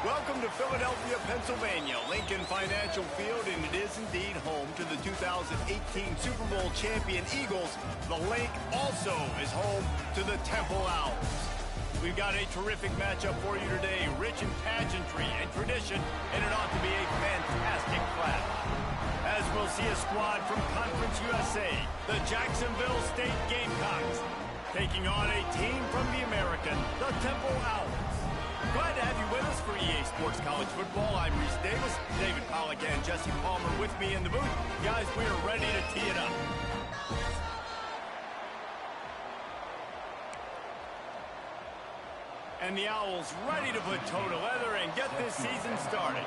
Welcome to Philadelphia, Pennsylvania, Lincoln Financial Field, and it is indeed home to the 2018 Super Bowl champion Eagles. The Link also is home to the Temple Owls. We've got a terrific matchup for you today, rich in pageantry and tradition, and it ought to be a fantastic clash. As we'll see a squad from Conference USA, the Jacksonville State Gamecocks, taking on a team from the American, the Temple Owls. Glad to have you with us for EA Sports College Football. I'm Reese Davis, David Pollack, and Jesse Palmer with me in the booth. Guys, we are ready to tee it up. And the Owls ready to put toe to leather and get this season started.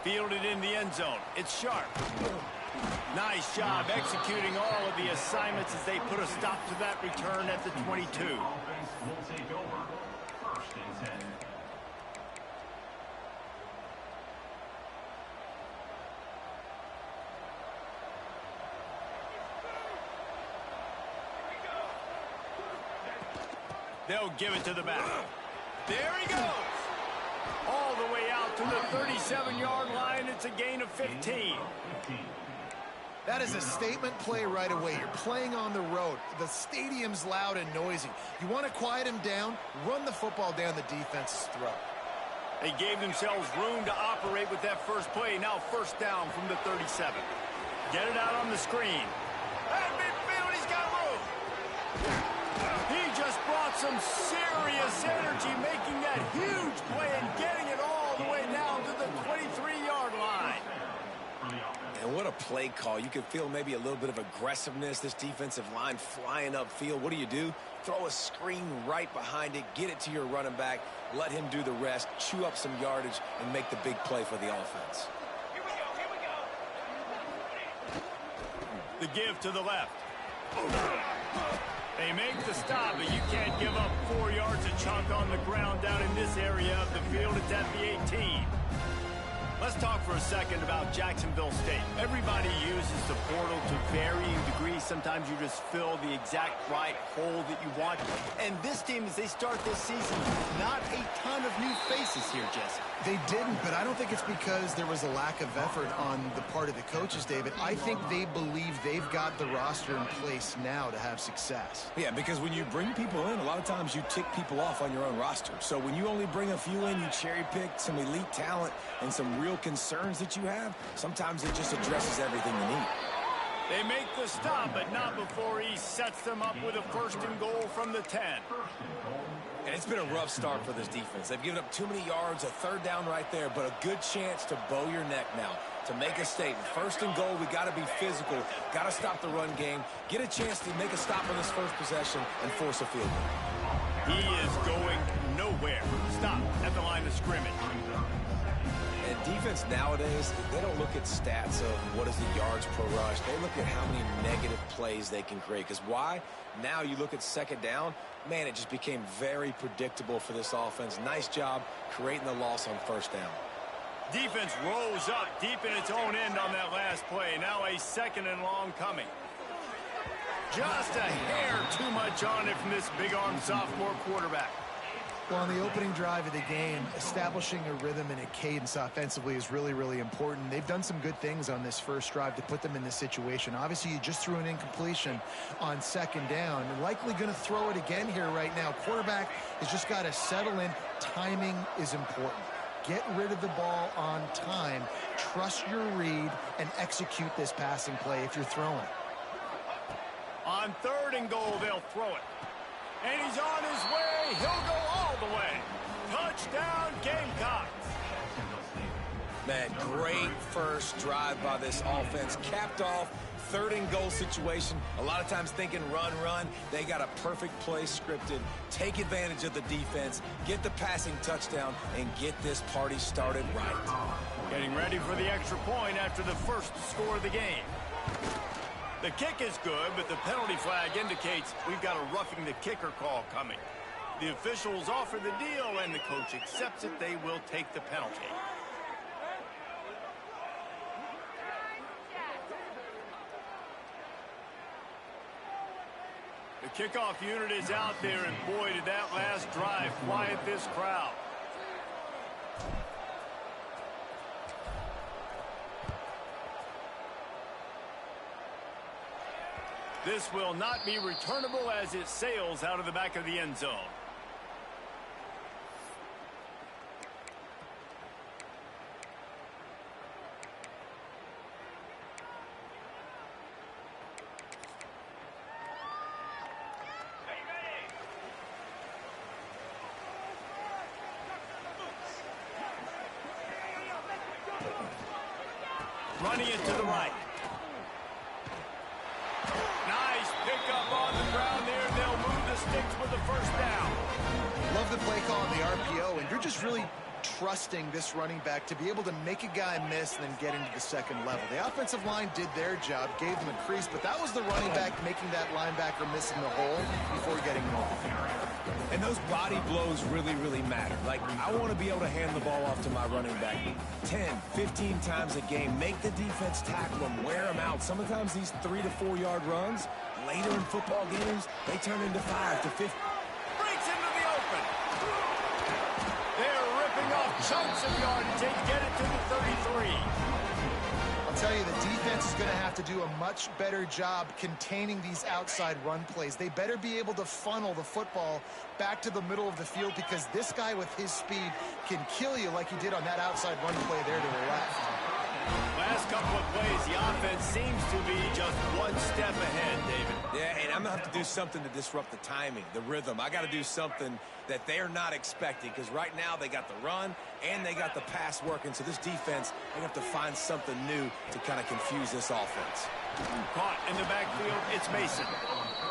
Fielded in the end zone. It's Sharp. Nice job executing all of the assignments as they put a stop to that return at the 22. They'll give it to the back. There he goes. All the way out to the 37-yard line. It's a gain of 15. That is a statement play right away. You're playing on the road. The stadium's loud and noisy. You want to quiet him down, run the football down the defense's throat. They gave themselves room to operate with that first play. Now first down from the 37. Get it out on the screen. Hey, midfield, he's got room. He just brought some serious energy, making that huge play and getting it all the way down to the 23-yard line. And what a play call. You can feel maybe a little bit of aggressiveness, this defensive line flying upfield. What do? Throw a screen right behind it, get it to your running back, let him do the rest, chew up some yardage, and make the big play for the offense. The give to the left. They make the stop, but you can't give up 4 yards a chunk on the ground down in this area of the field. It's at the 18. Let's talk for a second about Jacksonville State. Everybody uses the portal to varying degrees. Sometimes you just fill the exact right hole that you want. And this team, as they start this season, not a ton of new faces here, Jesse. They didn't, but I don't think it's because there was a lack of effort on the part of the coaches, David. I think they believe they've got the roster in place now to have success. Yeah, because when you bring people in, a lot of times you tick people off on your own roster. So when you only bring a few in, you cherry-pick some elite talent and some real concerns that you have, sometimes it just addresses everything you need. They make the stop, but not before he sets them up with a first and goal from the 10. And it's been a rough start for this defense. They've given up too many yards, a third down right there, but a good chance to bow your neck now, to make a statement. First and goal, we got to be physical, got to stop the run game, get a chance to make a stop on this first possession, and force a field goal. He is going nowhere. Stop at the line of scrimmage. And defense nowadays, they don't look at stats of what is the yards per rush. They look at how many negative plays they can create. Because why? Now you look at second down, man, it just became very predictable for this offense. Nice job creating the loss on first down. Defense rose up deep in its own end on that last play. Now a second and long coming. Just a hair too much on it from this big-armed sophomore quarterback. Well, on the opening drive of the game, establishing a rhythm and a cadence offensively is really, really important. They've done some good things on this first drive to put them in this situation. Obviously, you just threw an incompletion on second down. You're likely going to throw it again here right now. Quarterback has just got to settle in. Timing is important. Get rid of the ball on time. Trust your read and execute this passing play if you're throwing it. On third and goal, they'll throw it. And he's on his way. He'll go all the way. Touchdown, Gamecocks. Man, great first drive by this offense. Capped off, third and goal situation. A lot of times thinking run. They got a perfect play scripted. Take advantage of the defense, get the passing touchdown, and get this party started right. Getting ready for the extra point after the first score of the game. The kick is good, but the penalty flag indicates we've got a roughing the kicker call coming. The officials offer the deal, and the coach accepts it. They will take the penalty. The kickoff unit is out there, and boy, did that last drive quiet this crowd. This will not be returnable as it sails out of the back of the end zone. Running it to the right. Nice pickup on the ground there. They'll move the sticks with the first down. Love the play call on the RPO, and you're just really trusting this running back to be able to make a guy miss and then get into the second level. The offensive line did their job, gave him a crease, but that was the running back making that linebacker miss in the hole before getting home. And those body blows really, really matter. Like, I want to be able to hand the ball off to my running back 10, 15 times a game. Make the defense tackle them, wear them out. Sometimes these 3 to 4 yard runs, later in football games, they turn into 5 to 50. Breaks into the open. They're ripping off chunks of yardage. They get it to the 33. I'll tell you, the defense is going to have to do a much better job containing these outside run plays. They better be able to funnel the football back to the middle of the field, because this guy with his speed can kill you like he did on that outside run play there to the left. Last couple of plays, the offense seems to be just one step ahead, David. Yeah, and I'm going to have to do something to disrupt the timing, the rhythm. I got to do something that they're not expecting, because right now they got the run and they got the pass working. So this defense, they have to find something new to kind of confuse this offense. Caught in the backfield, it's Mason.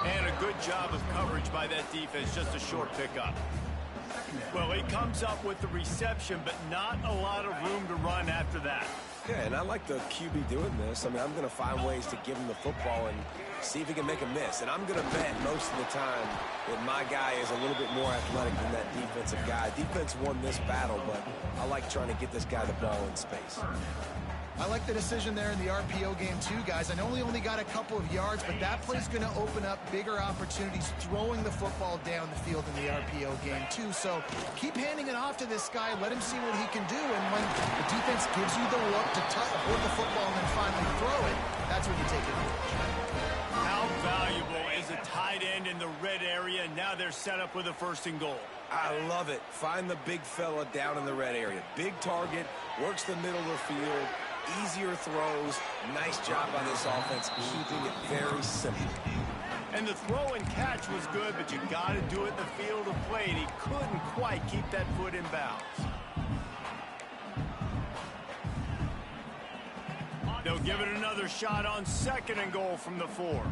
And a good job of coverage by that defense, just a short pickup. Well, he comes up with the reception, but not a lot of room to run after that. Yeah, and I like the QB doing this. I mean, I'm going to find ways to give him the football and see if he can make a miss. And I'm going to bet most of the time that my guy is a little bit more athletic than that defensive guy. Defense won this battle, but I like trying to get this guy the ball in space. I like the decision there in the RPO game too, guys. I know he only got a couple of yards, but that play's going to open up bigger opportunities throwing the football down the field in the RPO game too. So keep handing it off to this guy. Let him see what he can do. And when the defense gives you the look to hold the football and then finally throw it, that's when you take advantage. How valuable is a tight end in the red area? Now they're set up with a 1st and goal. I love it. Find the big fella down in the red area. Big target, works the middle of the field. Easier throws. Nice job by this offense, keeping it very simple. And the throw and catch was good, but you got to do it in the field of play, and he couldn't quite keep that foot in bounds. They'll give it another shot on 2nd and goal from the 4.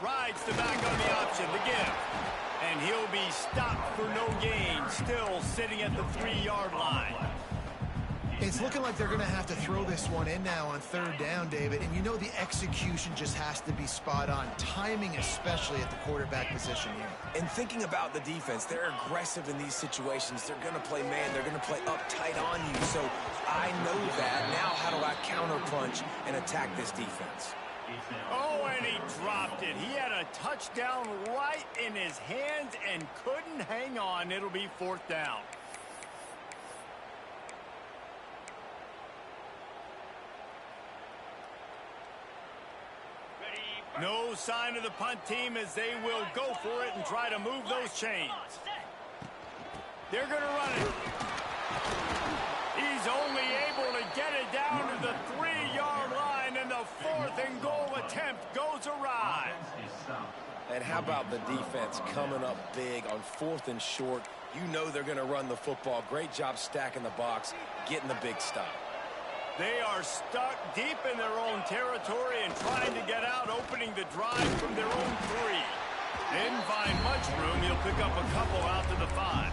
Rides the back on the option, the give. And he'll be stopped for no gain, still sitting at the 3-yard line. It's looking like they're going to have to throw this one in now on 3rd down, David. And you know the execution just has to be spot on. Timing, especially at the quarterback position here. And thinking about the defense, they're aggressive in these situations. They're going to play man. They're going to play uptight on you. So I know that. Now how do I counterpunch and attack this defense? Oh, and he dropped it. He had a touchdown right in his hands and couldn't hang on. It'll be 4th down. No sign of the punt team as they will go for it and try to move those chains. They're going to run it. He's only able to get it down to the 3-yard line, and the 4th and goal attempt goes awry. And how about the defense coming up big on 4th and short? You know they're going to run the football. Great job stacking the box, getting the big stop. They are stuck deep in their own territory and trying to get out, opening the drive from their own 3. Didn't find much room. He'll pick up a couple out to the 5.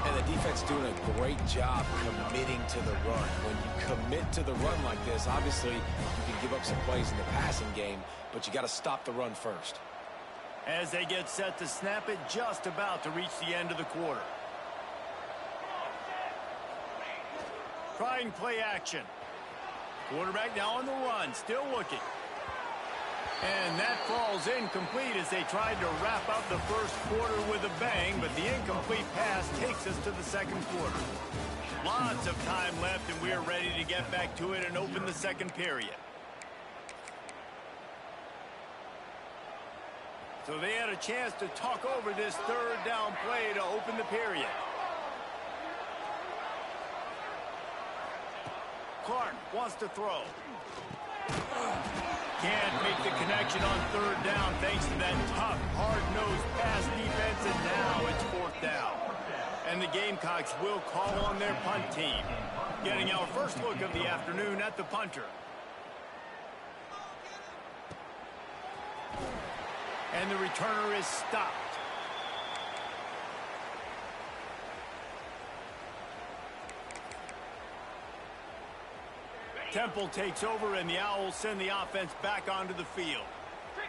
And the defense doing a great job committing to the run. When you commit to the run like this, obviously you can give up some plays in the passing game, but you got to stop the run first. As they get set to snap it, just about to reach the end of the quarter. Trying play action. Quarterback now on the run, still looking. And that falls incomplete as they tried to wrap up the first quarter with a bang, but the incomplete pass takes us to the second quarter. Lots of time left, and we're ready to get back to it and open the second period. So they had a chance to talk over this third down play to open the period. Clark wants to throw. Can't make the connection on third down thanks to that tough, hard-nosed pass defense, and now it's fourth down. And the Gamecocks will call on their punt team. Getting our first look of the afternoon at the punter. And the returner is stopped. Temple takes over, and the Owls send the offense back onto the field.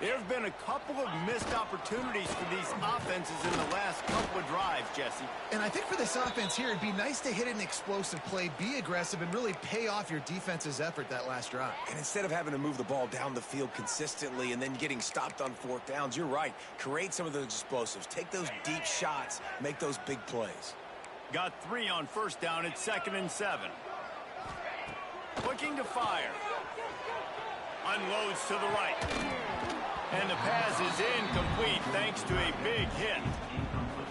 There have been a couple of missed opportunities for these offenses in the last couple of drives, Jesse. And I think for this offense here, it'd be nice to hit an explosive play, be aggressive, and really pay off your defense's effort that last drive. And instead of having to move the ball down the field consistently and then getting stopped on fourth downs, you're right. Create some of those explosives. Take those deep shots. Make those big plays. Got 3 on first down. It's 2nd and 7. Looking to fire. Unloads to the right. And the pass is incomplete thanks to a big hit.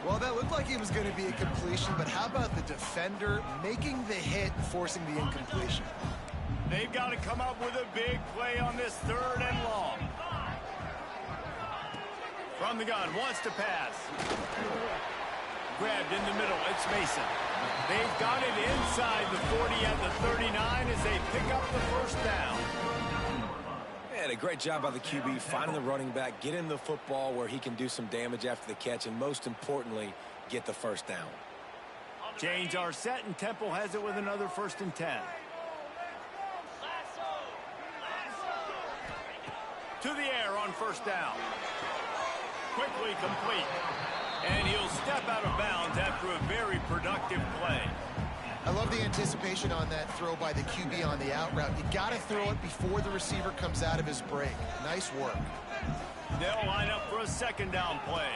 Well, that looked like it was going to be a completion, but how about the defender making the hit and forcing the incompletion? They've got to come up with a big play on this third and long. From the gun, wants to pass. Grabbed in the middle, it's Mason. They've got it inside the 40 at the 39 as they pick up the first down. And a great job by the QB finding the running back, getting the football where he can do some damage after the catch, and most importantly, get the first down. Chains are set, and Temple has it with another 1st and 10. To the air on first down. Quickly complete. And he'll step out of bounds after a very productive play. I love the anticipation on that throw by the QB on the out route. You got to throw it before the receiver comes out of his break. Nice work. They'll line up for a 2nd down play.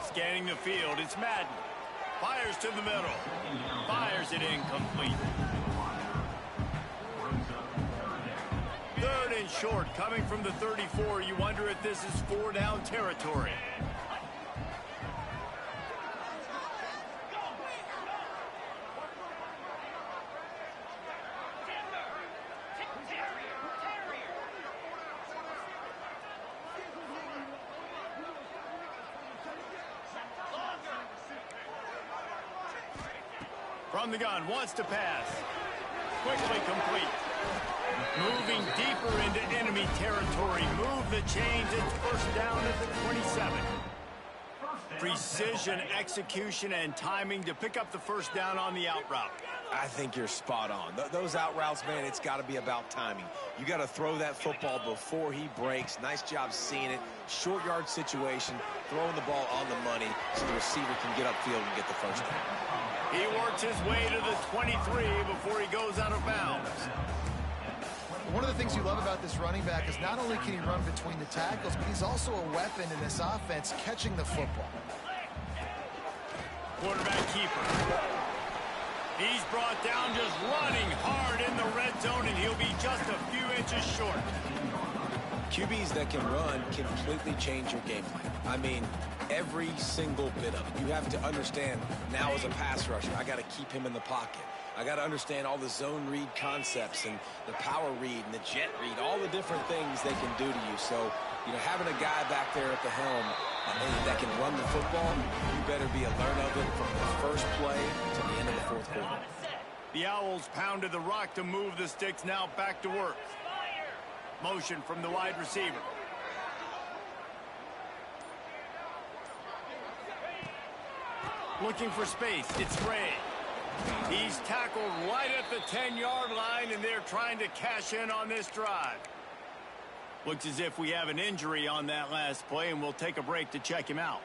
Scanning the field, it's Madden. Fires to the middle. Fires it incomplete. 3rd and short, coming from the 34. You wonder if this is 4-down territory. From the gun, wants to pass. Quickly complete. Moving deeper into enemy territory. Move the chains. It's 1st down at the 27. Precision, execution, and timing to pick up the 1st down on the out route. I think you're spot on. Those out routes, man, it's got to be about timing. You got to throw that football before he breaks. Nice job seeing it. Short yard situation, throwing the ball on the money so the receiver can get upfield and get the 1st down. He works his way to the 23 before he goes out of bounds. One of the things you love about this running back is not only can he run between the tackles, but he's also a weapon in this offense catching the football. Quarterback keeper. He's brought down just running hard in the red zone, and he'll be just a few inches short. QBs that can run completely change your game plan. I mean, every single bit of it. You have to understand now as a pass rusher, I got to keep him in the pocket. I got to understand all the zone read concepts and the power read and the jet read, all the different things they can do to you. So, you know, having a guy back there at the helm that can run the football, you better be alert of it from the first play to the end of the 4th quarter. The Owls pounded the rock to move the sticks, now back to work. Motion from the wide receiver. Looking for space, it's Ray. He's tackled right at the 10-yard line, and they're trying to cash in on this drive. Looks as if we have an injury on that last play, and we'll take a break to check him out.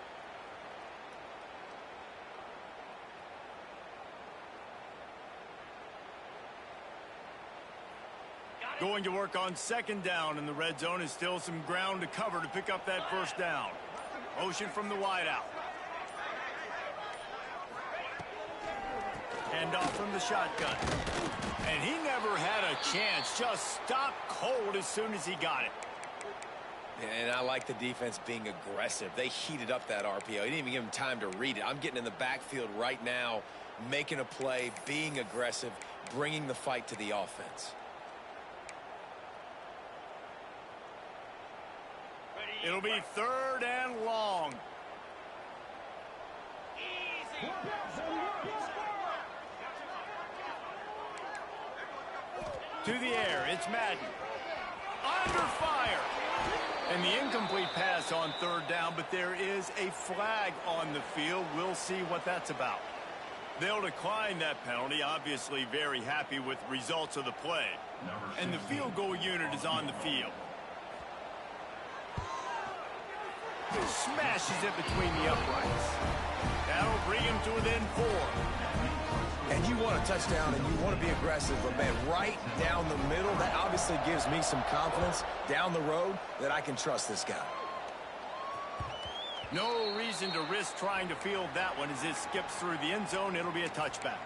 Going to work on second down in the red zone. Is still some ground to cover to pick up that first down. Motion from the wideout. Hand off from the shotgun. And he never had a chance. Just stopped cold as soon as he got it. And I like the defense being aggressive. They heated up that RPO. He didn't even give him time to read it. I'm getting in the backfield right now, making a play, being aggressive, bringing the fight to the offense. It'll be third and long. To the air, it's Madden. Under fire. And the incomplete pass on third down, but there is a flag on the field. We'll see what that's about. They'll decline that penalty, obviously very happy with the results of the play. And the field goal unit is on the field. Smashes it between the uprights. That'll bring him to within 4. And you want a touchdown and you want to be aggressive, but man, right down the middle, that obviously gives me some confidence down the road that I can trust this guy. No reason to risk trying to field that one as it skips through the end zone. It'll be a touchback.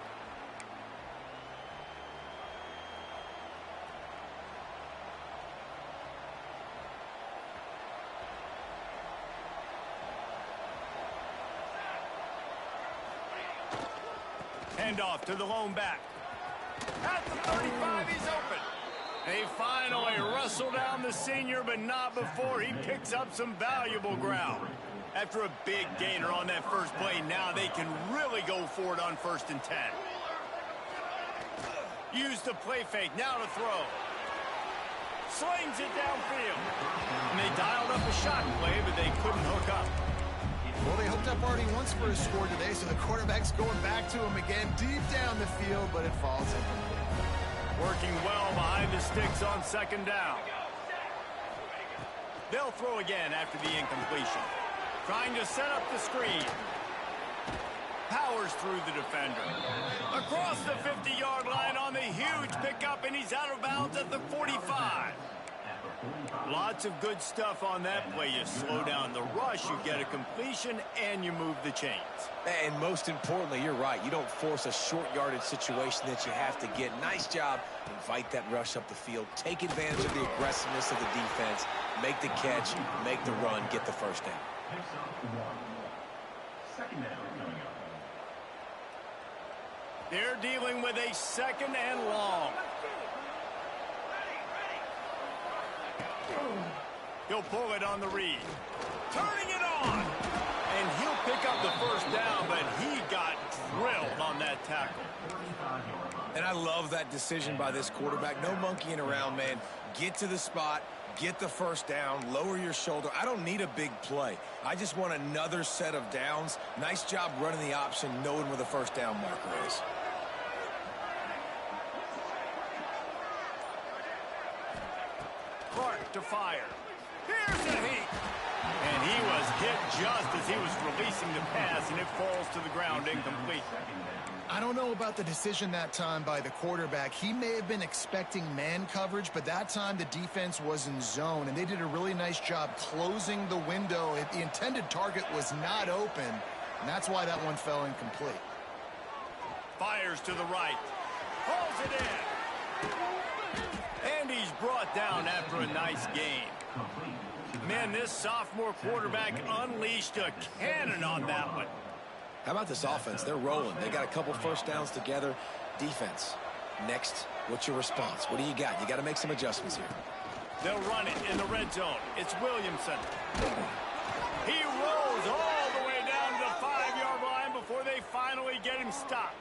Handoff to the lone back. At the 35, he's open. They finally wrestle down the senior, but not before he picks up some valuable ground. After a big gainer on that first play, now they can really go for it on 1st and 10. Use the play fake, now to throw. Slings it downfield. And they dialed up a shot play, but they couldn't hook up. Well, they hooked up already once for a score today, so the quarterback's going back to him again deep down the field, but it falls incomplete. Working well behind the sticks on second down. They'll throw again after the incompletion. Trying to set up the screen. Powers through the defender. Across the 50-yard line on the huge pickup, and he's out of bounds at the 45. Lots of good stuff on that play. You slow down the rush, you get a completion, and you move the chains. And most importantly, you're right. You don't force a short yardage situation that you have to get. Nice job. Invite that rush up the field. Take advantage of the aggressiveness of the defense. Make the catch, make the run, get the first down. They're dealing with a second and long. He'll pull it on the read. Turning it on. And he'll pick up the first down, but he got drilled on that tackle. And I love that decision by this quarterback. No monkeying around, man. Get to the spot, get the first down, lower your shoulder. I don't need a big play. I just want another set of downs. Nice job running the option, knowing where the first down marker is. Clark to fire. Here's a heat. And he was hit just as he was releasing the pass, and it falls to the ground incomplete. I don't know about the decision that time by the quarterback. He may have been expecting man coverage, but that time the defense was in zone, and they did a really nice job closing the window. The intended target was not open, and that's why that one fell incomplete. Fires to the right. Pulls it in. And he's brought down after a nice game. Man, this sophomore quarterback unleashed a cannon on that one. How about this offense? They're rolling. They got a couple first downs together. Defense. Next, what's your response? What do you got? You got to make some adjustments here. They'll run it in the red zone. It's Williamson. He rolls all the way down to the 5-yard line before they finally get him stopped.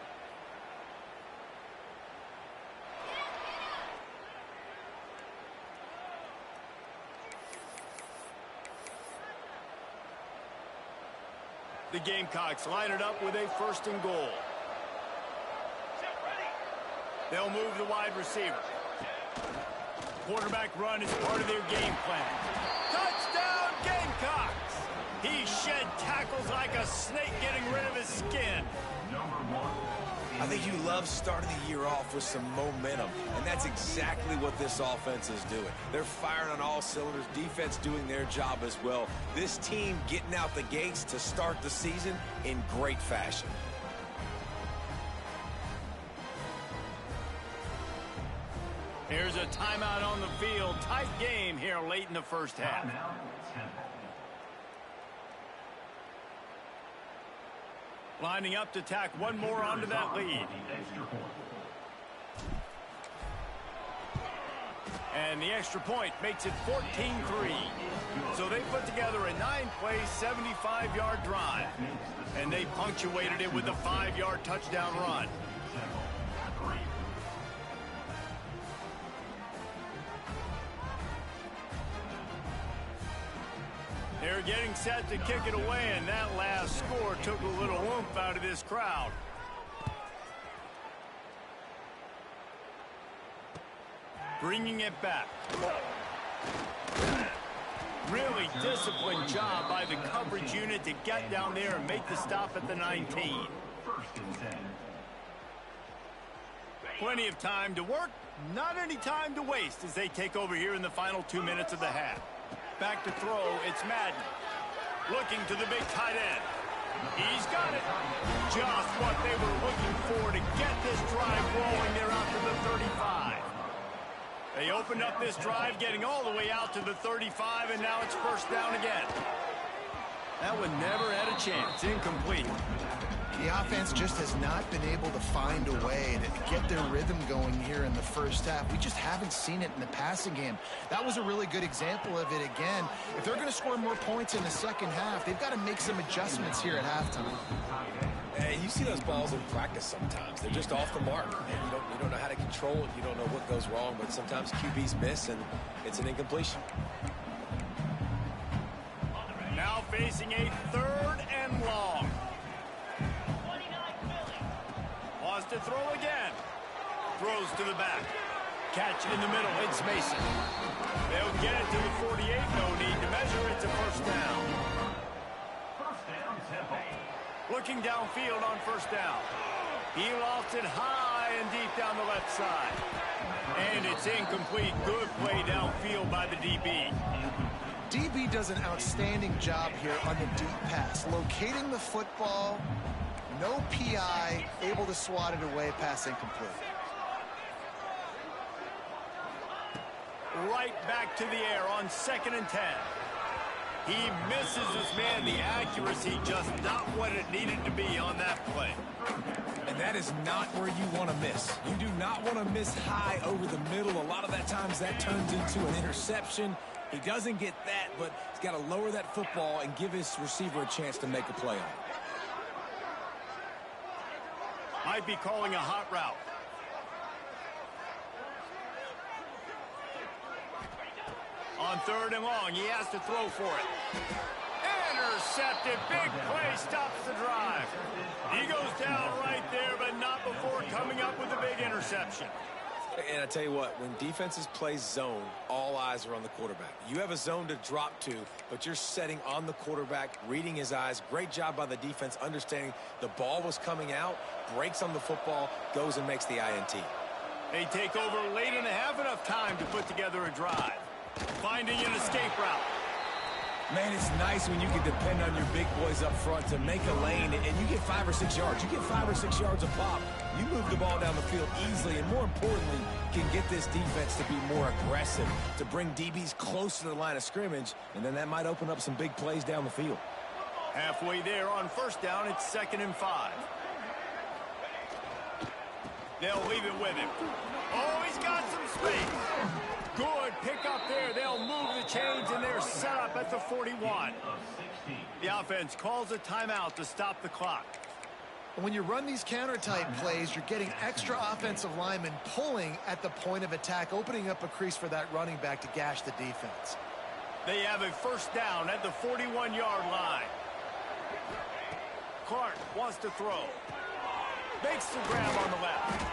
The Gamecocks line it up with a 1st and goal. They'll move the wide receiver. Quarterback run is part of their game plan. Touchdown, Gamecocks! He shed tackles like a snake getting rid of his skin. I think you love starting the year off with some momentum, and that's That's exactly what this offense is doing. They're firing on all cylinders, defense doing their job as well. This team getting out the gates to start the season in great fashion. Here's a timeout on the field. Tight game here late in the first half. Lining up to tack one more onto that lead. And the extra point makes it 14-3. So they put together a 9-play, 75-yard drive. And they punctuated it with a 5-yard touchdown run. They're getting set to kick it away, and that last score took a little oomph out of this crowd. Bringing it back. Really disciplined job by the coverage unit to get down there and make the stop at the 19. Plenty of time to work, not any time to waste as they take over here in the final 2 minutes of the half. Back to throw, it's Madden. Looking to the big tight end. He's got it. Just what they were looking for to get this drive rolling there out to the 35. They opened up this drive, getting all the way out to the 35, and now it's first down again. That one never had a chance. Incomplete. The offense just has not been able to find a way to get their rhythm going here in the first half. We just haven't seen it in the passing game. That was a really good example of it again. If they're going to score more points in the second half, they've got to make some adjustments here at halftime. And you see those balls in practice sometimes. They're just off the mark. And you don't know how to control it. You don't know what goes wrong, but sometimes QBs miss, and it's an incompletion. Now facing a 3rd and long. Wants to throw again. Throws to the back. Catch in the middle. It's Mason. They'll get it to the 48. No need to measure. It's a first down. Looking downfield on first down. He lofts it high and deep down the left side. And it's incomplete. Good play downfield by the DB. DB does an outstanding job here on the deep pass. Locating the football. No PI, able to swat it away, pass incomplete. Right back to the air on 2nd and 10. He misses his man. The accuracy just not what it needed to be on that play. And that is not where you want to miss. You do not want to miss high over the middle. A lot of that times that turns into an interception. He doesn't get that, but he's got to lower that football and give his receiver a chance to make a play on it. Might be calling a hot route. On 3rd and long, he has to throw for it. Intercepted. Big play stops the drive. He goes down right there, but not before coming up with a big interception. And I tell you what, when defenses play zone, all eyes are on the quarterback. You have a zone to drop to, but you're setting on the quarterback, reading his eyes. Great job by the defense, understanding the ball was coming out, breaks on the football, goes and makes the INT. They take over late and have enough time to put together a drive. Finding an escape route. Man, it's nice when you can depend on your big boys up front to make a lane, and you get 5 or 6 yards. You get 5 or 6 yards a pop. You move the ball down the field easily, and more importantly, can get this defense to be more aggressive, to bring DBs close to the line of scrimmage, and then that might open up some big plays down the field. Halfway there on first down, it's 2nd and 5. They'll leave it with him. Oh, he's got some space. Good pick up there. They'll move the chains, and they're set up at the 41. The offense calls a timeout to stop the clock. When you run these counter-type plays, you're getting extra offensive linemen pulling at the point of attack, opening up a crease for that running back to gash the defense. They have a first down at the 41-yard line. Clark wants to throw. Makes the grab on the left.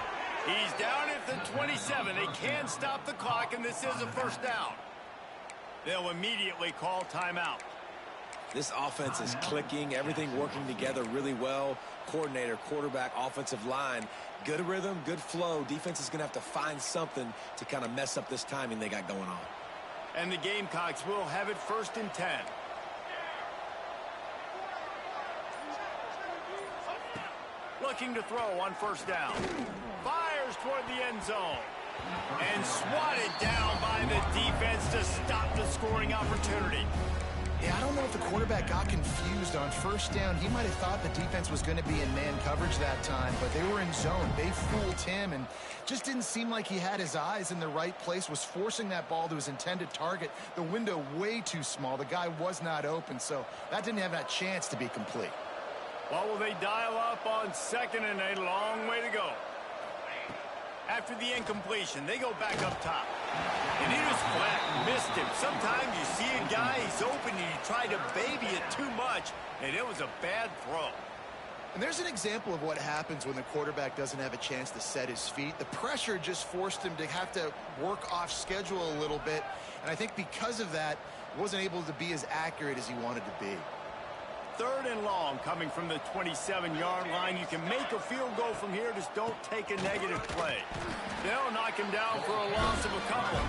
He's down at the 27. They can stop the clock, and this is a first down. They'll immediately call timeout. This offense is clicking, everything working together really well. Coordinator, quarterback, offensive line, good rhythm, good flow. Defense is going to have to find something to kind of mess up this timing they got going on. And the Gamecocks will have it 1st and 10. Looking to throw on 1st down. Fires toward the end zone. And swatted down by the defense to stop the scoring opportunity. Yeah, I don't know if the quarterback got confused on 1st down. He might have thought the defense was going to be in man coverage that time, but they were in zone. They fooled him and just didn't seem like he had his eyes in the right place, was forcing that ball to his intended target. The window way too small. The guy was not open, so that didn't have that chance to be complete. Well, will they dial up on 2nd and a long way to go? After the incompletion, they go back up top. And he just flat missed him. Sometimes you see a guy, he's open, and you try to baby it too much, and it was a bad throw. And there's an example of what happens when the quarterback doesn't have a chance to set his feet. The pressure just forced him to have to work off schedule a little bit. And I think because of that, he wasn't able to be as accurate as he wanted to be. 3rd and long coming from the 27-yard line. You can make a field goal from here. Just don't take a negative play. They'll knock him down for a loss of a couple.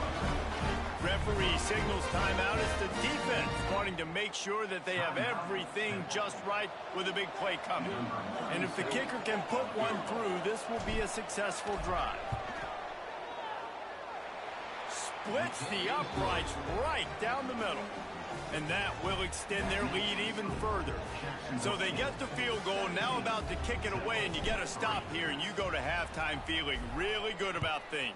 Referee signals timeout. It's the defense wanting to make sure that they have everything just right with a big play coming. And if the kicker can put one through, this will be a successful drive. Splits the uprights right down the middle. And that will extend their lead even further. So they get the field goal, now about to kick it away, and you get a stop here, and you go to halftime feeling really good about things.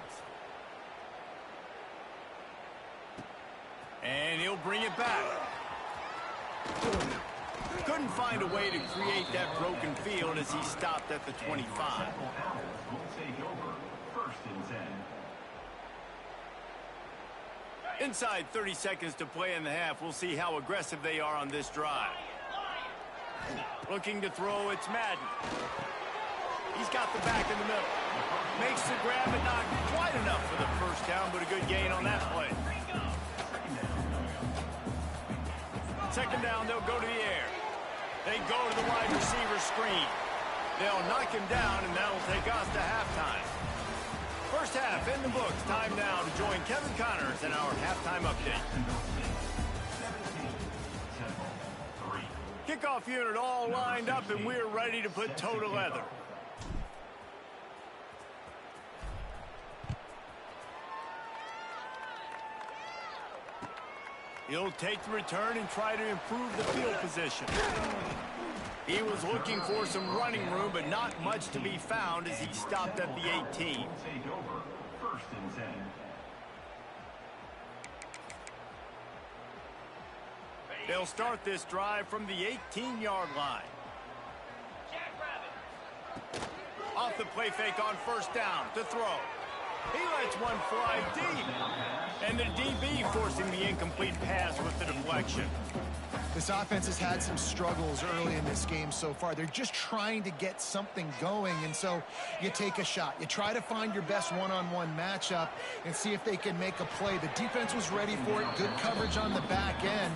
And he'll bring it back. Couldn't find a way to create that broken field as he stopped at the 25. Inside 30 seconds to play in the half. We'll see how aggressive they are on this drive. Looking to throw, it's Madden. He's got the back in the middle. Makes the grab and not quite enough for the 1st down, but a good gain on that play. 2nd down, they'll go to the air. They go to the wide receiver screen. They'll knock him down, and that'll take us to halftime. 1st half in the books. Time now to join Kevin Connors in our halftime update. Kickoff unit all lined up, and we're ready to put toe to leather. He'll take the return and try to improve the field position. He was looking for some running room, but not much to be found as he stopped at the 18. They'll start this drive from the 18-yard line. Off the play fake on 1st down to throw. He lets one fly deep. And the DB forcing the incomplete pass with the deflection. This offense has had some struggles early in this game so far. They're just trying to get something going, and so you take a shot. You try to find your best one-on-one matchup and see if they can make a play. The defense was ready for it. Good coverage on the back end.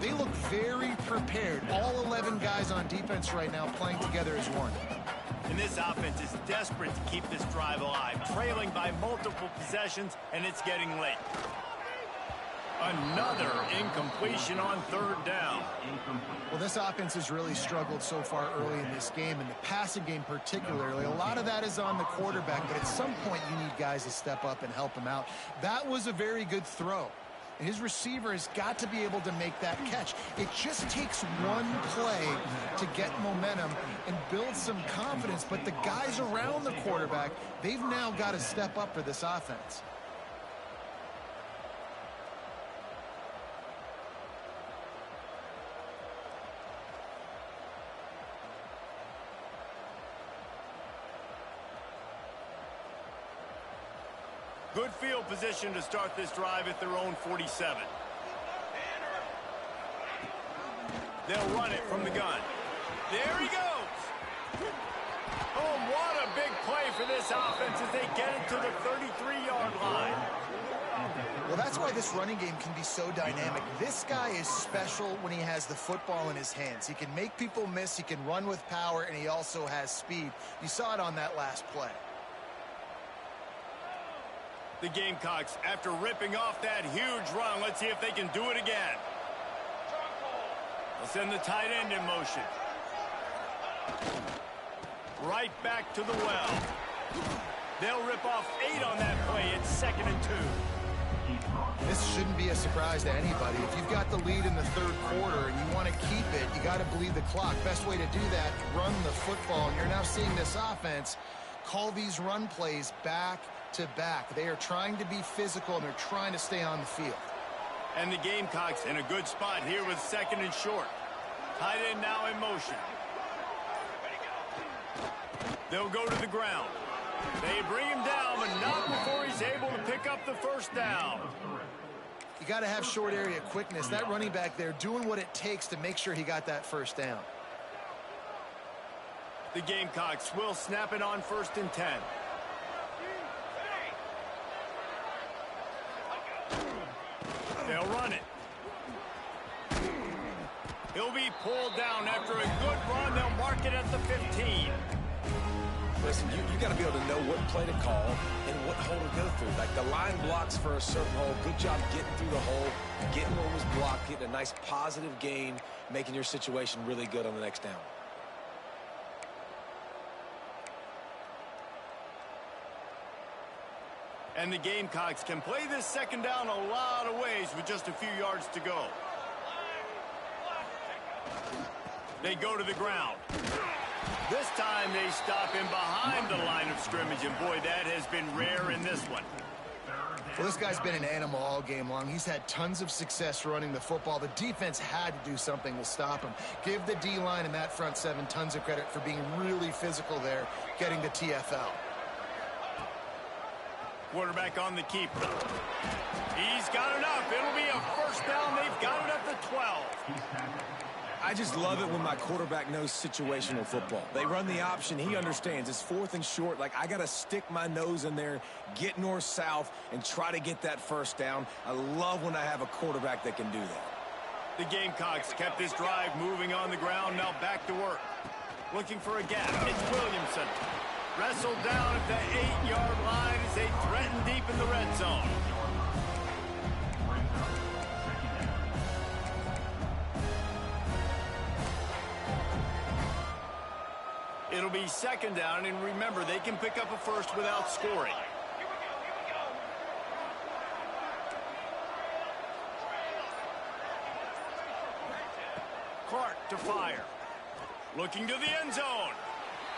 They look very prepared. All 11 guys on defense right now playing together as one. And this offense is desperate to keep this drive alive, trailing by multiple possessions, and it's getting late. Another incompletion on 3rd down. Well, this offense has really struggled so far early in this game, and the passing game particularly. A lot of that is on the quarterback, but at some point you need guys to step up and help him out. That was a very good throw. His receiver has got to be able to make that catch. It just takes one play to get momentum and build some confidence, but the guys around the quarterback, they've now got to step up for this offense. Good field position to start this drive at their own 47. They'll run it from the gun. There he goes. Oh, what a big play for this offense as they get it to the 33-yard line. Well, that's why this running game can be so dynamic. This guy is special when he has the football in his hands. He can make people miss, he can run with power, and he also has speed. You saw it on that last play. The Gamecocks, after ripping off that huge run, let's see if they can do it again. They'll send the tight end in motion. Right back to the well. They'll rip off 8 on that play. It's 2nd and 2. This shouldn't be a surprise to anybody. If you've got the lead in the third quarter and you want to keep it, you got to bleed the clock. Best way to do that, run the football. And you're now seeing this offense call these run plays back to back. They are trying to be physical, and they're trying to stay on the field. And the Gamecocks in a good spot here with 2nd and short. Tight end now in motion. They'll go to the ground. They bring him down, but not before he's able to pick up the first down. You got to have short area quickness. That running back there doing what it takes to make sure he got that first down. The Gamecocks will snap it on 1st and 10. They'll run it. He'll be pulled down after a good run. They'll mark it at the 15. Listen, you got to be able to know what play to call and what hole to go through. Like the line blocks for a certain hole. Good job getting through the hole, getting what was blocked, getting a nice positive gain, making your situation really good on the next down. And the Gamecocks can play this 2nd down a lot of ways with just a few yards to go. They go to the ground. This time they stop him behind the line of scrimmage, and boy, that has been rare in this one. Well, this guy's been an animal all game long. He's had tons of success running the football. The defense had to do something to stop him. Give the D-line and that front 7 tons of credit for being really physical there, getting the TFL. Quarterback on the keeper. He's got enough. It'll be a first down. They've got it at the 12. I just love it when my quarterback knows situational football. They run the option. He understands. It's 4th and short. Like, I got to stick my nose in there, get north-south, and try to get that first down. I love when I have a quarterback that can do that. The Gamecocks kept this drive moving on the ground. Now back to work. Looking for a gap. It's Williamson. Wrestled down at the 8-yard line as they threaten deep in the red zone. It'll be 2nd down, and remember, they can pick up a first without scoring. Clark to fire. Looking to the end zone.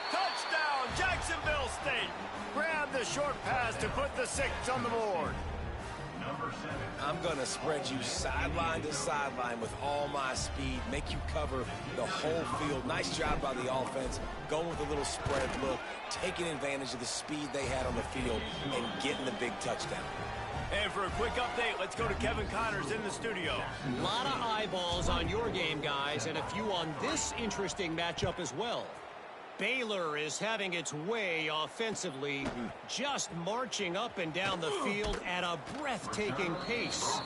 Touchdown, Jacksonville State. Grab the short pass to put the 6 on the board. I'm going to spread you sideline to sideline with all my speed, make you cover the whole field. Nice job by the offense, going with a little spread look, taking advantage of the speed they had on the field, and getting the big touchdown. And for a quick update, let's go to Kevin Connors in the studio. A lot of eyeballs on your game, guys, and a few on this interesting matchup as well. Baylor is having its way offensively, just marching up and down the field at a breathtaking pace.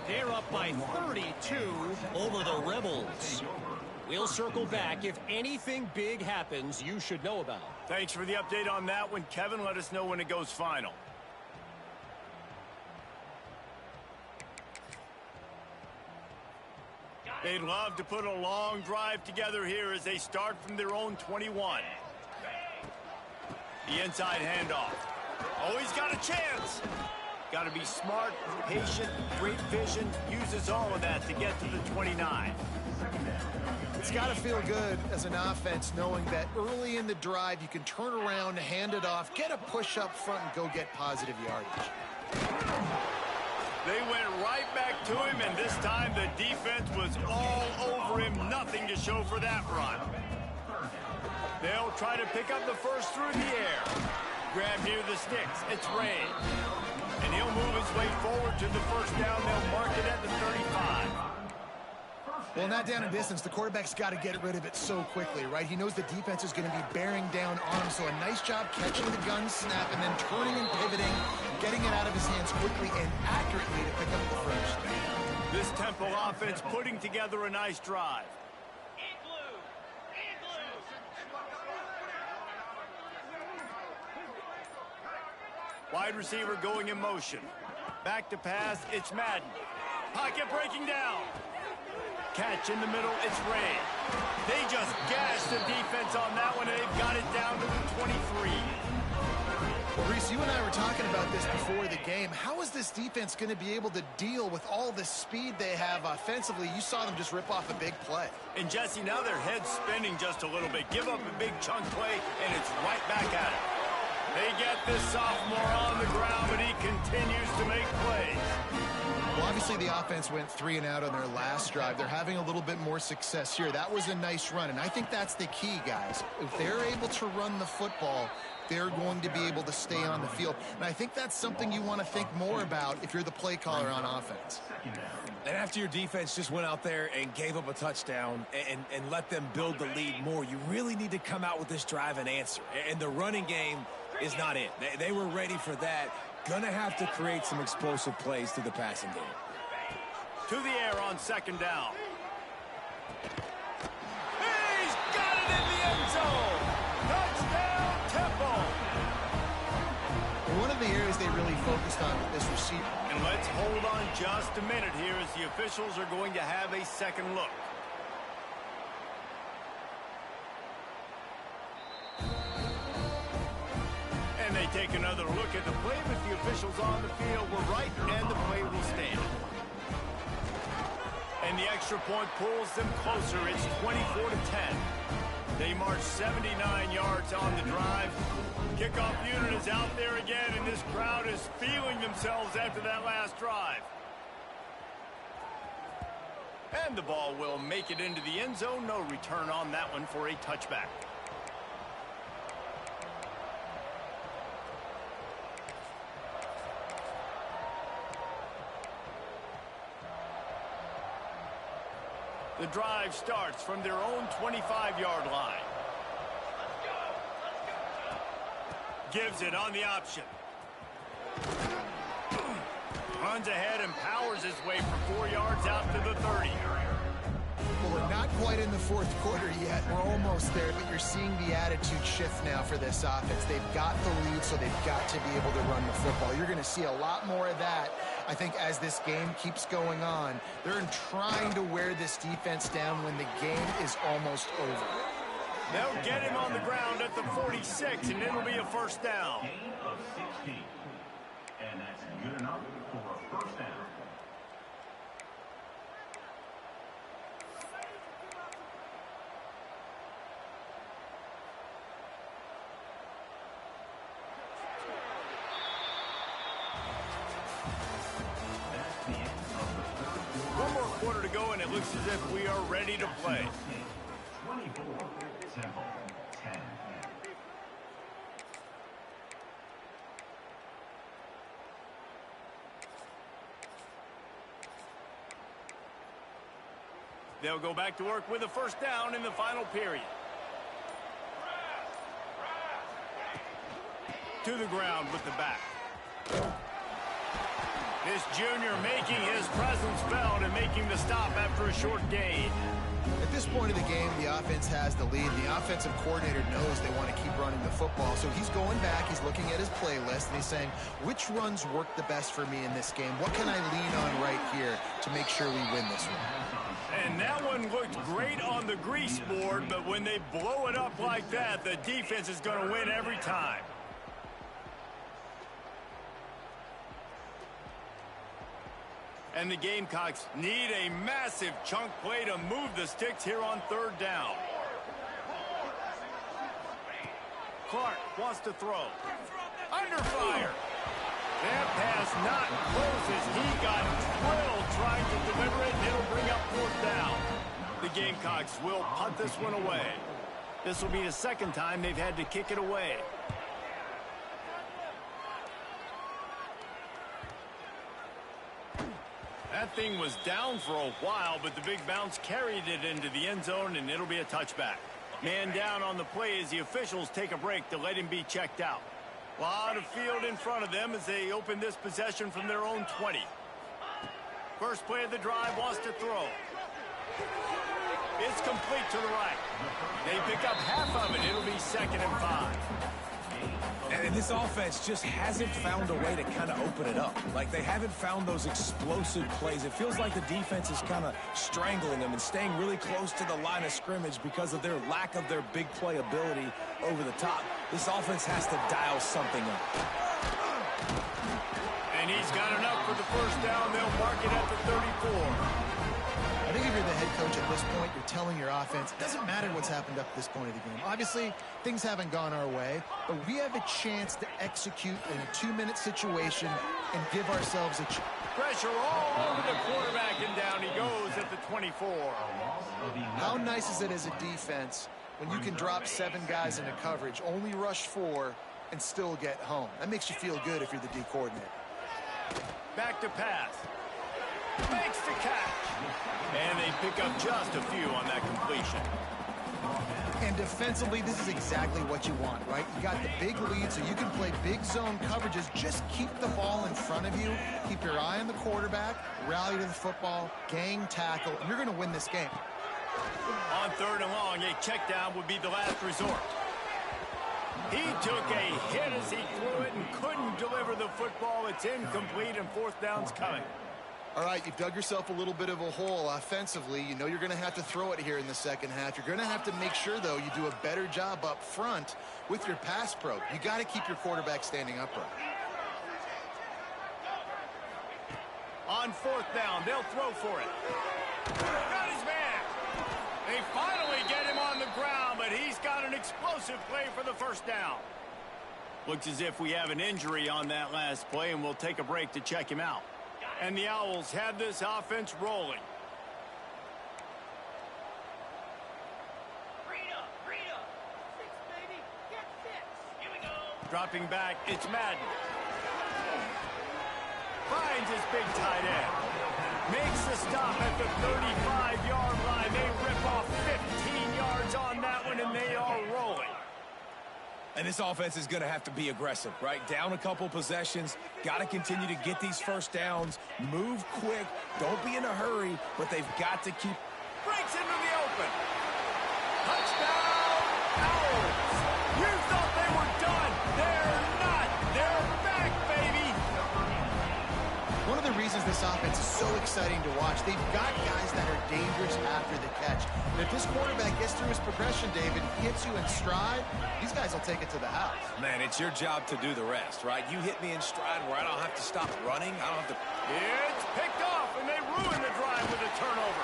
They're up by 32 over the Rebels. We'll circle back. If anything big happens, you should know about. Thanks for the update on that one, Kevin. Let us know when it goes final. They'd love to put a long drive together here as they start from their own 21. The inside handoff. Oh, he's got a chance. Got to be smart, patient, great vision. Uses all of that to get to the 29. It's got to feel good as an offense knowing that early in the drive you can turn around, hand it off, get a push up front, and go get positive yardage. They went right back to him, and this time the defense was all over him. Nothing to show for that run. They'll try to pick up the first through the air. Grab near the sticks. It's Ray. And he'll move his way forward to the first down. They'll mark it at the 35. Well, not down in distance. The quarterback's got to get rid of it so quickly, right? He knows the defense is going to be bearing down on him, so a nice job catching the gun snap and then turning and pivoting, getting it out of his hands quickly and accurately to pick up the first. This Temple offense putting together a nice drive. Wide receiver going in motion. Back to pass, it's Madden. Pocket breaking down. Catch in the middle, it's Ray. They just gashed the defense on that one, and they've got it down to the 23. Well, Reese, you and I were talking about this before the game. How is this defense going to be able to deal with all the speed they have offensively? You saw them just rip off a big play. And Jesse, now their head's spinning just a little bit. Give up a big chunk play, and it's right back at it. They get this sophomore on the ground, but he continues to make plays. Well, obviously the offense went 3 and out on their last drive. They're having a little bit more success here. That was a nice run, and I think that's the key, guys. If they're able to run the football, they're going to be able to stay on the field. And I think that's something you want to think more about if you're the play caller on offense. And after your defense just went out there and gave up a touchdown and let them build the lead more, you really need to come out with this drive and answer. And the running game is not it. They were ready for that. Gonna have to create some explosive plays through the passing game. To the air on second down. He's got it in the end zone. Touchdown, Temple. One of the areas they really focused on with this receiver. And let's hold on just a minute here as the officials are going to have a second look. And they take another look at the play, but the officials on the field were right, and the play will stand. And the extra point pulls them closer. It's 24-10. They march 79 yards on the drive. Kickoff unit is out there again, and this crowd is feeling themselves after that last drive. And the ball will make it into the end zone. No return on that one for a touchback. The drive starts from their own 25-yard line. Gives it on the option. Runs ahead and powers his way for 4 yards out to the 30. Well, we're not quite in the fourth quarter yet. We're almost there, but you're seeing the attitude shift now for this offense. They've got the lead, so they've got to be able to run the football. You're going to see a lot more of that, I think, as this game keeps going on. They're trying to wear this defense down when the game is almost over. They'll get him on the ground at the 46, and it'll be a first down. Gain of 16. And that's good enough for a first down. That's the end of the third quarter. One more quarter to go, and it looks as if we are ready to play. 24, Temple 10. They'll go back to work with a first down in the final period. To the ground with the back. This junior making his presence felt and making the stop after a short gain. At this point of the game, the offense has the lead. The offensive coordinator knows they want to keep running the football. So he's going back, he's looking at his playlist, and he's saying, which runs work the best for me in this game? What can I lean on right here to make sure we win this one? And that one looked great on the grease board, but when they blow it up like that, the defense is going to win every time. And the Gamecocks need a massive chunk play to move the sticks here on third down. Clark wants to throw. Under fire. That pass not closes. He got drilled trying to deliver it, and it'll bring up fourth down. The Gamecocks will punt this one away. This will be the second time they've had to kick it away. That thing was down for a while, but the big bounce carried it into the end zone, and it'll be a touchback. Man down on the play as the officials take a break to let him be checked out. A lot of field in front of them as they open this possession from their own 20. First play of the drive, wants to throw. It's complete to the right. They pick up half of it. It'll be 2nd and 5. And this offense just hasn't found a way to kind of open it up. Like, they haven't found those explosive plays. It feels like the defense is kind of strangling them and staying really close to the line of scrimmage because of their lack of their big play ability over the top. This offense has to dial something up. And he's got enough for the first down. They'll mark it at the 34. I think if you're the head coach at this point, you're telling your offense, it doesn't matter what's happened up to this point of the game. Obviously, things haven't gone our way, but we have a chance to execute in a 2-minute situation and give ourselves a chance. Pressure all over the quarterback, and down he goes at the 24. How nice is it as a defense when you can drop 7 guys into coverage, only rush 4, and still get home? That makes you feel good if you're the D coordinator. Back to pass. Makes the catch. And they pick up just a few on that completion. And defensively, this is exactly what you want, right? You got the big lead, so you can play big zone coverages. Just keep the ball in front of you. Keep your eye on the quarterback. Rally to the football. Gang tackle. And you're going to win this game. On 3rd and long, a check down would be the last resort. He took a hit as he threw it and couldn't deliver the football. It's incomplete, and 4th down's coming. All right, you've dug yourself a little bit of a hole offensively. You know you're going to have to throw it here in the second half. You're going to have to make sure, though, you do a better job up front with your pass pro. You got to keep your quarterback standing upright. On 4th down, they'll throw for it. Got his man. They finally get him on the ground, but he's got an explosive play for the first down. Looks as if we have an injury on that last play, and we'll take a break to check him out. And the Owls have this offense rolling. Dropping back, it's Madden. Finds his big tight end. Makes the stop at the 35-yard line. They rip off 15 yards on that one, and they are rolling. And this offense is going to have to be aggressive, right? Down a couple possessions, got to continue to get these first downs, move quick, don't be in a hurry, but they've got to keep... Breaks into the open. Touchdown, Owls. You thought they were done. They're not. They're back, baby. One of the reasons this offense is so exciting to watch, they've got guys that are dangerous after the catch. And if this quarterback gets through his progression, David, hits you in stride, these guys will take it to the house. Man, it's your job to do the rest, right? You hit me in stride where I don't have to stop running. I don't have to... It's picked off, and they ruin the drive with a turnover.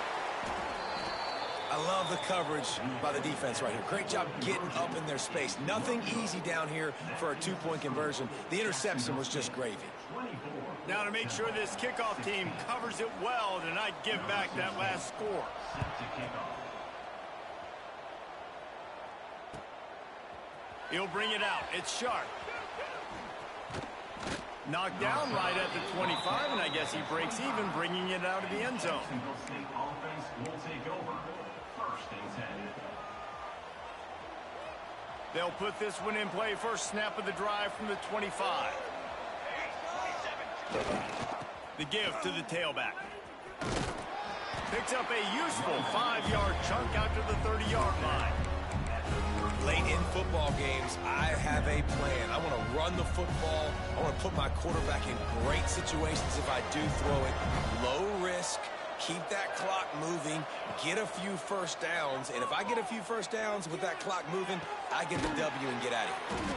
I love the coverage by the defense right here. Great job getting up in their space. Nothing easy down here for a 2-point conversion. The interception was just gravy. Now to make sure this kickoff team covers it well to not give back that last score. He'll bring it out. It's Sharp. Knocked down right at the 25, and I guess he breaks even, bringing it out of the end zone. They'll put this one in play. First snap of the drive from the 25. The give to the tailback. Picks up a useful 5-yard chunk out to the 30-yard line. Late in football games, I have a plan. I want to run the football. I want to put my quarterback in great situations if I do throw it. Low risk, keep that clock moving, get a few first downs. And if I get a few first downs with that clock moving, I get the W and get out of here.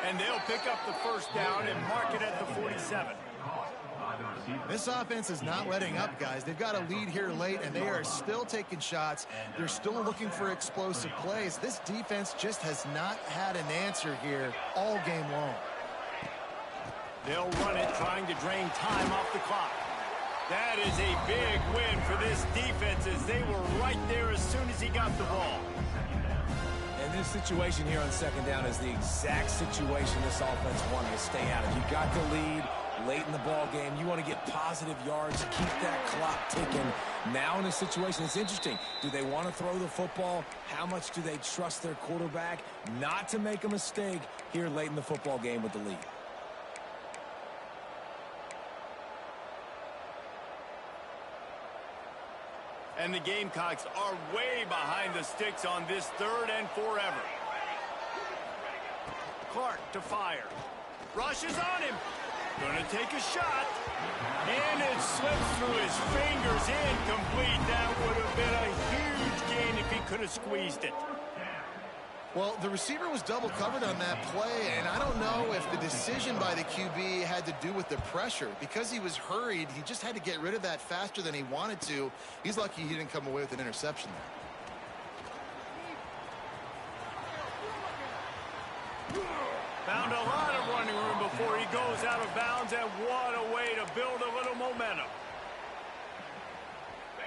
And they'll pick up the first down and mark it at the 47. This offense is not letting up, guys. They've got a lead here late, and they are still taking shots. They're still looking for explosive plays. This defense just has not had an answer here all game long. They'll run it, trying to drain time off the clock. That is a big win for this defense, as they were right there as soon as he got the ball. And this situation here on second down is the exact situation this offense wanted to stay out of. You got the lead late in the ball game. You want to get positive. positive yards, keep that clock ticking. Now in a situation, it's interesting. Do they want to throw the football? How much do they trust their quarterback not to make a mistake here late in the football game with the lead? And the Gamecocks are way behind the sticks on this 3rd and forever. Clark to fire. Rushes on him. Gonna take a shot. And it slips through his fingers. Incomplete. That would have been a huge gain if he could have squeezed it. Well, the receiver was double covered on that play, and I don't know if the decision by the QB had to do with the pressure. Because he was hurried, he just had to get rid of that faster than he wanted to. He's lucky he didn't come away with an interception there. Found a lot of running room before he goes out of bounds, and what a way to build a little momentum.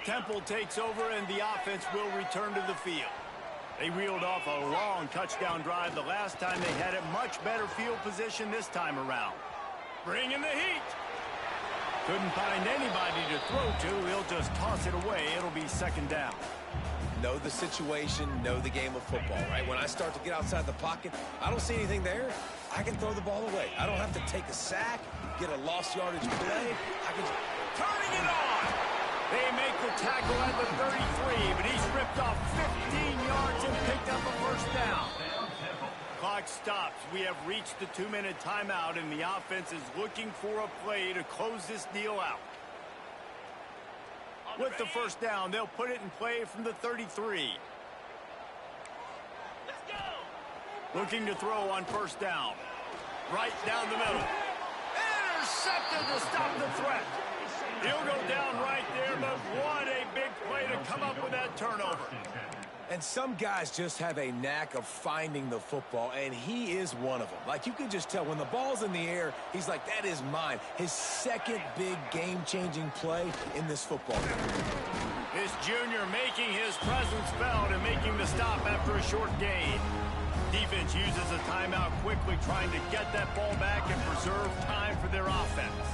Temple takes over, and the offense will return to the field. They reeled off a long touchdown drive the last time. They had a much better field position this time around. Bringing the heat. Couldn't find anybody to throw to. He'll just toss it away. It'll be 2nd down. Know the situation, know the game of football, right? When I start to get outside the pocket, I don't see anything there. I can throw the ball away. I don't have to take a sack, get a lost yardage play. I can turning it on. They make the tackle at the 33, but he's ripped off 15 yards and picked up a 1st down. Clock stops. We have reached the 2-minute timeout, and the offense is looking for a play to close this deal out. With the 1st down, they'll put it in play from the 33. Let's go. Looking to throw on 1st down. Right down the middle. Intercepted to stop the threat. He'll go down right there, but what a big play to come up with that turnover. And some guys just have a knack of finding the football, and he is one of them. Like, you can just tell when the ball's in the air, he's like, that is mine. His 2nd big game-changing play in this football game. This junior making his presence felt and making the stop after a short gain. Defense uses a timeout quickly, trying to get that ball back and preserve time for their offense.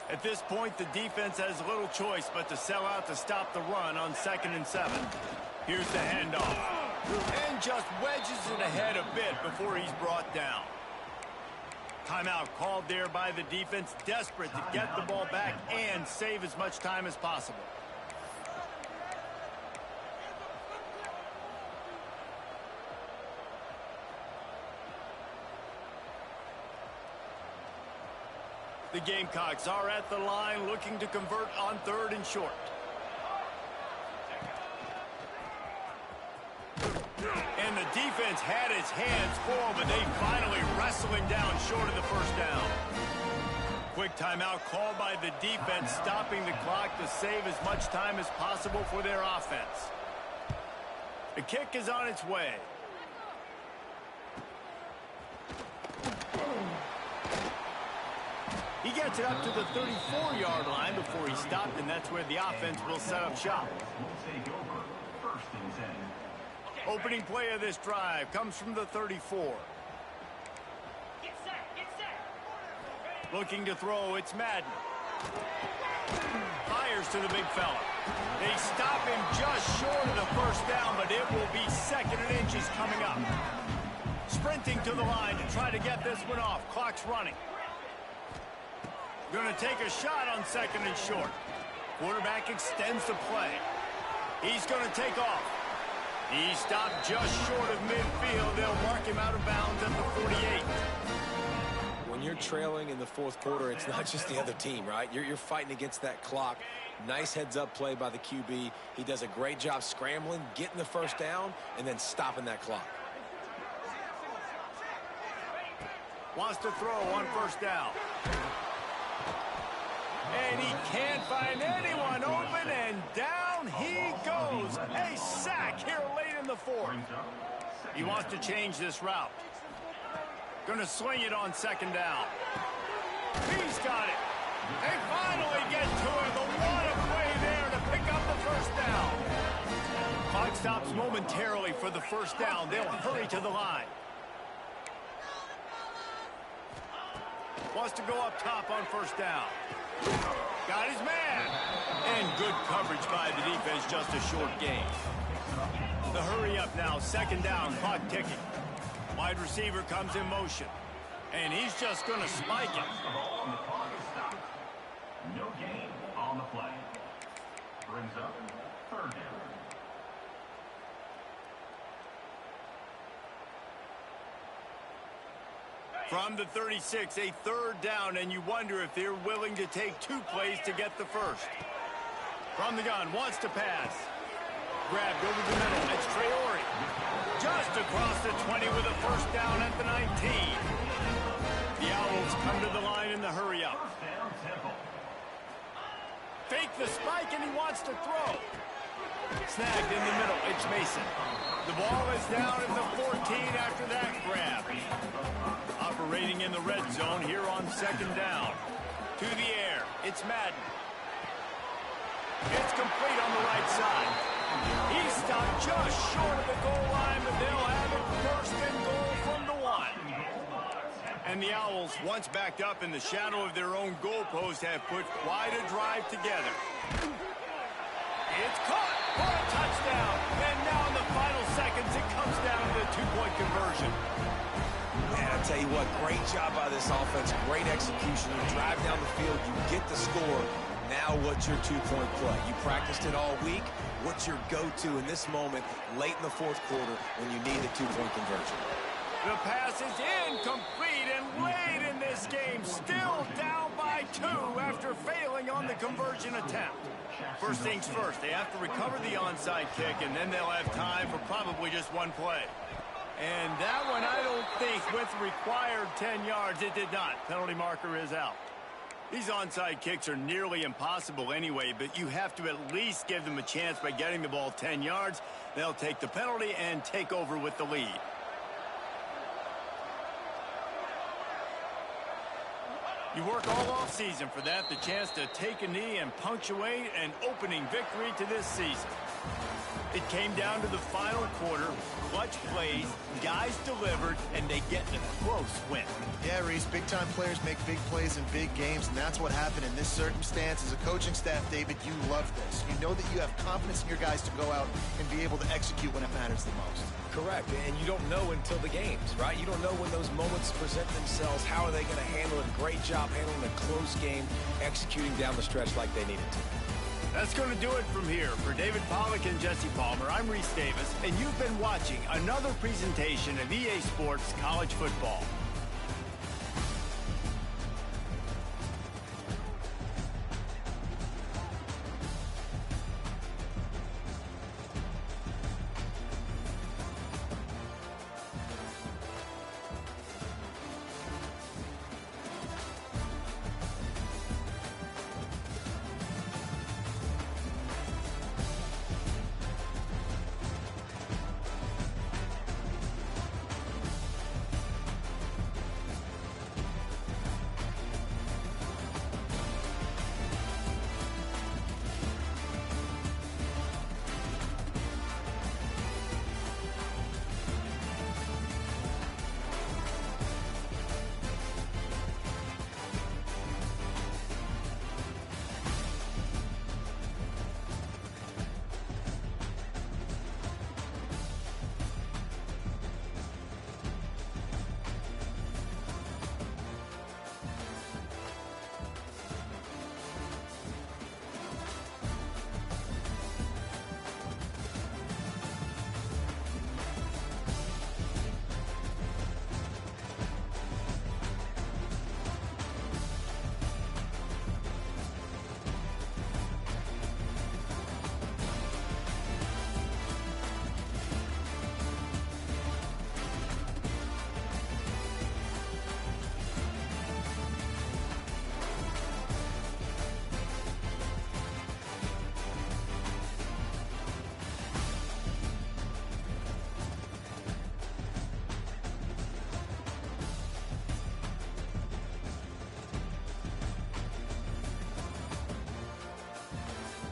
At this point, the defense has little choice but to sell out to stop the run on 2nd and 7. Here's the handoff. And just wedges it ahead a bit before he's brought down. Timeout called there by the defense, desperate to get the ball back and save as much time as possible. The Gamecocks are at the line looking to convert on 3rd and short. And the defense had its hands full, but they finally wrestled him down short of the 1st down. Quick timeout called by the defense, stopping the clock to save as much time as possible for their offense. The kick is on its way. He gets it up to the 34-yard line before he stopped, and that's where the offense will set up shop. Opening play of this drive comes from the 34. Looking to throw, it's Madden. Fires to the big fella. They stop him just short of the 1st down, but it will be 2nd and inches coming up. Sprinting to the line to try to get this one off. Clock's running. Going to take a shot on 2nd and short. Quarterback extends the play. He's going to take off. He stopped just short of midfield. They'll mark him out of bounds at the 48. When you're trailing in the 4th quarter, it's not just the other team, right? You're fighting against that clock. Nice heads-up play by the QB. He does a great job scrambling, getting the 1st down, and then stopping that clock. Wants to throw on 1st down. And he can't find anyone open, and down he goes. A sack here late in the 4th. He wants to change this route. Going to swing it on 2nd down. He's got it. They find stops momentarily for the first down. They'll hurry to the line. Wants to go up top on first down. Got his man. And good coverage by the defense, just a short gain. The hurry up now, second down, clock ticking. Wide receiver comes in motion. And he's just going to spike it. No gain on the play. Brings up third down. From the 36, a third down, and you wonder if they're willing to take 2 plays to get the first. From the gun, wants to pass. Grabbed over the middle. It's Traore. Just across the 20 with a first down at the 19. The Owls come to the line in the hurry up. Fake the spike, and he wants to throw. Snagged in the middle. It's Mason. The ball is down at the 14 after that grab. Operating in the red zone here on second down. To the air. It's Madden. It's complete on the right side. He stopped just short of the goal line, but they'll have it first and goal from the 1. And the Owls, once backed up in the shadow of their own goalpost, have put quite a drive together. It's caught for a touchdown. And now in the final seconds, it comes down to the 2-point conversion. Man, I tell you what, great job by this offense, great execution. You drive down the field, you get the score. Now what's your 2-point play? You practiced it all week. What's your go-to in this moment late in the fourth quarter when you need a 2-point conversion? The pass is incomplete, and late in this game, still down by 2 after failing on the conversion attempt. First things first, they have to recover the onside kick, and then they'll have time for probably just 1 play. And that one, I don't think, with required 10 yards, it did not. Penalty marker is out. These onside kicks are nearly impossible anyway, but you have to at least give them a chance by getting the ball 10 yards. They'll take the penalty and take over with the lead. You work all off season for that, the chance to take a knee and punctuate an opening victory to this season. It came down to the final quarter, clutch plays, guys delivered, and they get a close win. Yeah, Reese, big-time players make big plays in big games, and that's what happened in this circumstance. As a coaching staff, David, you love this. You know that you have confidence in your guys to go out and be able to execute when it matters the most. Correct, and you don't know until the games, right? You don't know when those moments present themselves. How are they going to handle it? Great job handling a close game, executing down the stretch like they needed to. That's going to do it from here. For David Pollack and Jesse Palmer, I'm Reese Davis, and you've been watching another presentation of EA Sports College Football.